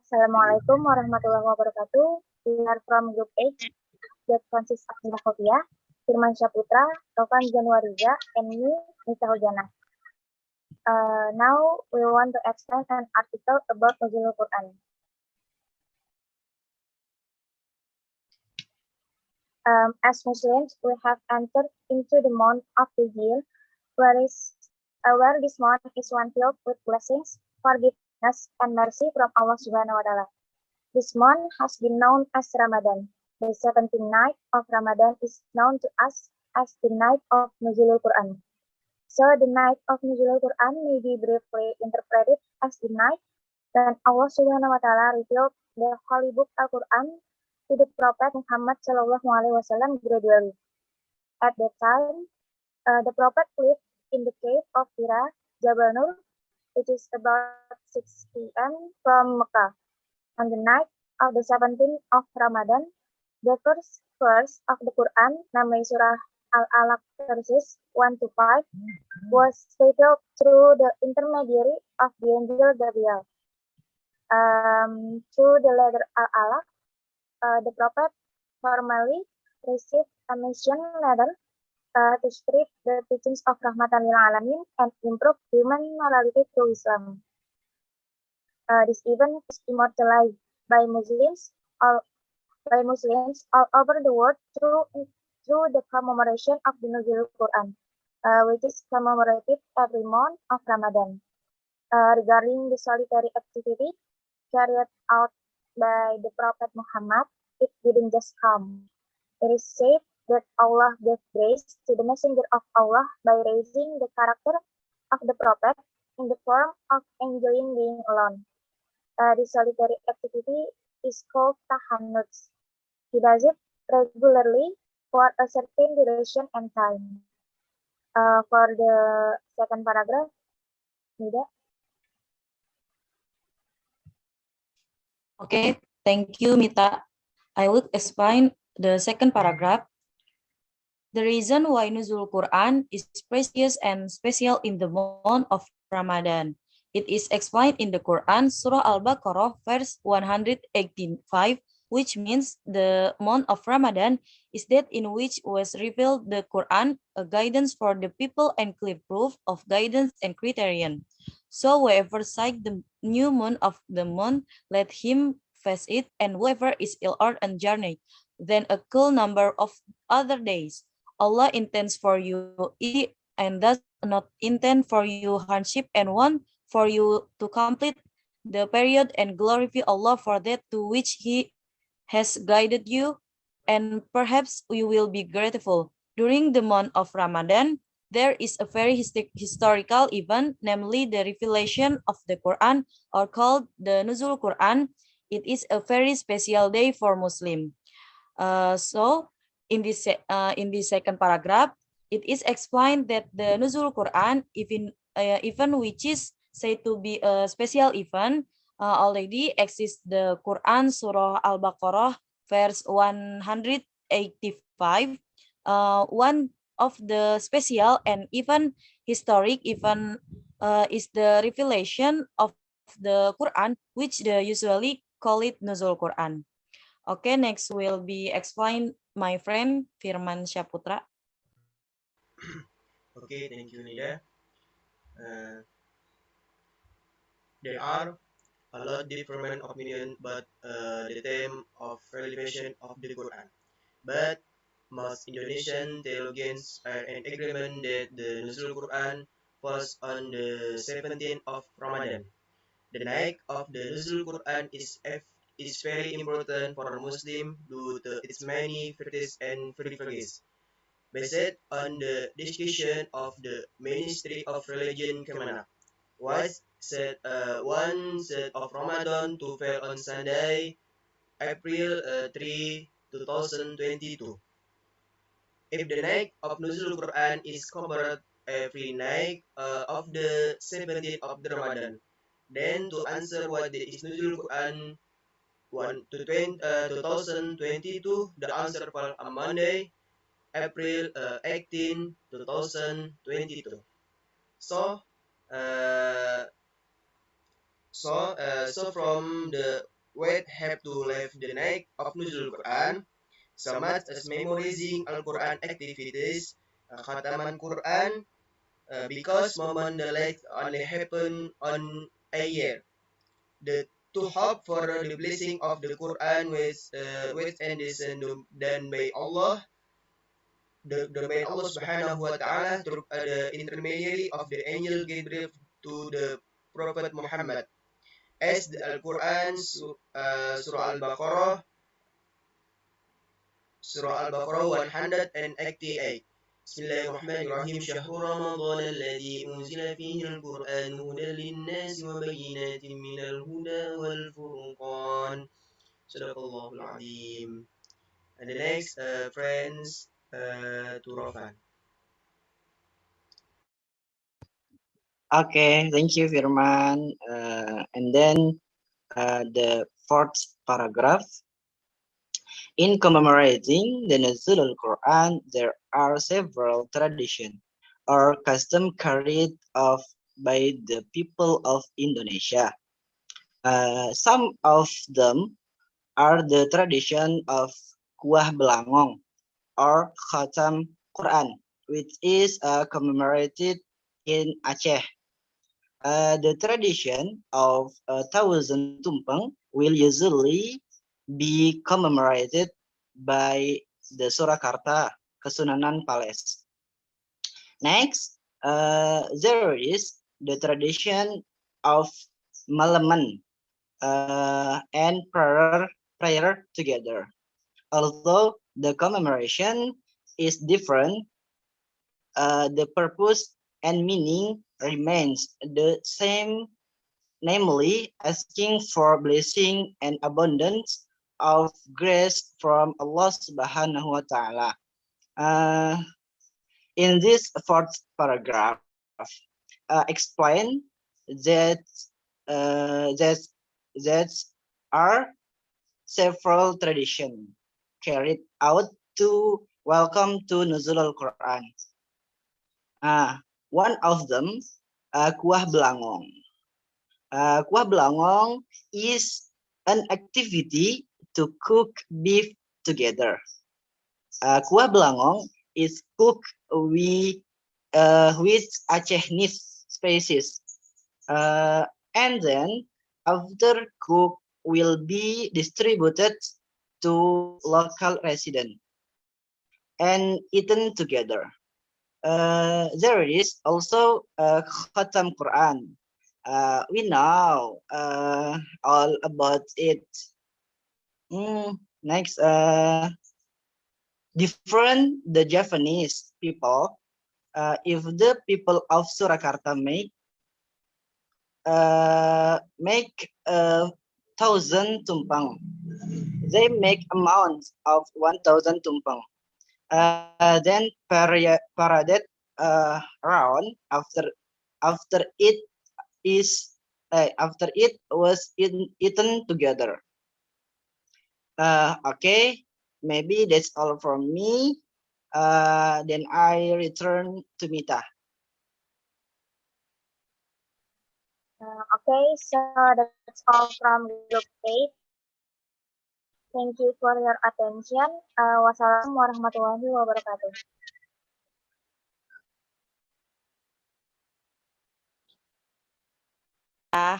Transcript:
Assalamualaikum warahmatullahi wabarakatuh. We are from Group H that consists of Nida Khofiyah, Firman Syaputra, Taufan Januariza, and me, Nita Hujana. Now we want to explain an article about Nuzulul Quran. As Muslims, we have entered into the month of the year, where this month is one filled with blessings, forgiveness, and mercy from Allah Subhanahu wa Ta'ala. This month has been known as Ramadan. The 17th night of Ramadan is known to us as the night of Nuzulul Quran. So the night of Nuzulul Quran may be briefly interpreted as the night when Allah Subhanahu wa Ta'ala revealed the Holy Book Al-Quran to the Prophet Muhammad Sallallahu Alaihi Wasallam gradually. At that time, the Prophet lived in the cave of Hira, Jabal Nur, which is about 6 p.m. from Mecca. On the night of the 17th of Ramadan, the first verse of the Quran, namanya Surah Al-Alaq verses 1 to 5, was revealed through the intermediary of the angel Gabriel. Through the letter Al-Alaq, the Prophet formally received a mission letter to spread the teachings of Rahmatan lil Alamin and improve human morality through Islam. This event is immortalized by Muslims all over the world through the commemoration of the Nuzulul Quran, which is commemorated every month of Ramadan. Regarding the solitary activity carried out by the Prophet Muhammad, it didn't just come. It is said that Allah gave grace to the messenger of Allah by raising the character of the Prophet in the form of enjoying being alone. The solitary activity is called tahannuts. He does it regularly for a certain duration and time. For the second paragraph, Nida. Okay, thank you, Mita. I will explain the second paragraph. The reason why Nuzul Quran is precious and special in the month of Ramadan. It is explained in the Quran, Surah Al-Baqarah, verse 118:5, which means the month of Ramadan is that in which was revealed the Quran, a guidance for the people and clear proof of guidance and criterion. So whoever sight the new moon of the month, let him face it, and whoever is ill or on journey, then a cool number of other days. Allah intends for you ease and does not intend for you hardship and want for you to complete the period and glorify Allah for that to which He has guided you, and perhaps you will be grateful. During the month of Ramadan, there is a very historical event, namely the revelation of the Quran, or called the Nuzul Quran. It is a very special day for Muslim. So in this second paragraph, it is explained that the Nuzul Quran, even which is said to be a special event, already exists the Quran Surah Al-Baqarah verse 185. One of the special and even historic event is the revelation of the Quran, which they usually call it Nuzul Quran. Okay, next will be explained my friend Firman Syaputra. Okay, thank you, Nida. There are a lot different opinions about the theme of revelation of the Quran. But most Indonesian theologians are in agreement that the Nuzul Quran falls on the 17th of Ramadan. The night of the Nuzul Quran is very important for a Muslim due to its many virtues and privileges. Based on the discussion of the Ministry of Religion Kemenak, one set of Ramadan to fall on Sunday, April 3, 2022. If the night of Nuzul Quran is covered every night of the 17th of the Ramadan, then to answer what is Nuzul Quran 2022, the answer for on Monday, April 18, 2022. So, uh, so from the wait have to leave the night of Nuzul Quran, so much as memorizing Al-Quran activities, khataman Quran, because moment the like only happen on a year. The to hope for the blessing of the Quran with and is done by Allah, the by Allah Subhanahu wa Taala through the intermediary of the angel Gabriel to the Prophet Muhammad. As the Al-Quran Surah Al-Baqarah 188. Bismillahirrahmanirrahim. Syahrul Ramadan alladzi unzila fihi al-Qur'an hudan lin-nasi wa bayyinatin minal huda wal furqan. Sadaqallahul azim. And the next, friends, to Rofan. Okay, thank you, Firman. And then the fourth paragraph. In commemorating the Nuzul al-Quran, there are several traditions or custom carried off by the people of Indonesia. Some of them are the tradition of Kuah Belangong or Khatam Quran, which is commemorated in Aceh. The tradition of 1,000 tumpeng will usually be commemorated by the Surakarta Kesunanan Palace. Next, there is the tradition of Malaman and prayer together. Although the commemoration is different, the purpose and meaning remains the same, namely asking for blessing and abundance of grace from Allah Subhanahu wa Ta'ala. In this fourth paragraph, explain that that are several traditions carried out to welcome to Nuzul al-Quran. One of them, Kuah Belangong. Kuah Belangong is an activity to cook beef together. Kuah Belangong is cooked with Acehnis species, and then after cooked will be distributed to local residents and eaten together. There is also Khatam Quran. We know all about it. Next, different the Japanese people. If the people of Surakarta make 1,000 tumpeng, they make amount of 1,000 tumpeng. Then paraded around after it was eaten together. Okay, maybe that's all from me. Then I return to Mita. Okay, so that's all from Group 8. Thank you for your attention. Wassalamualaikum warahmatullahi wabarakatuh.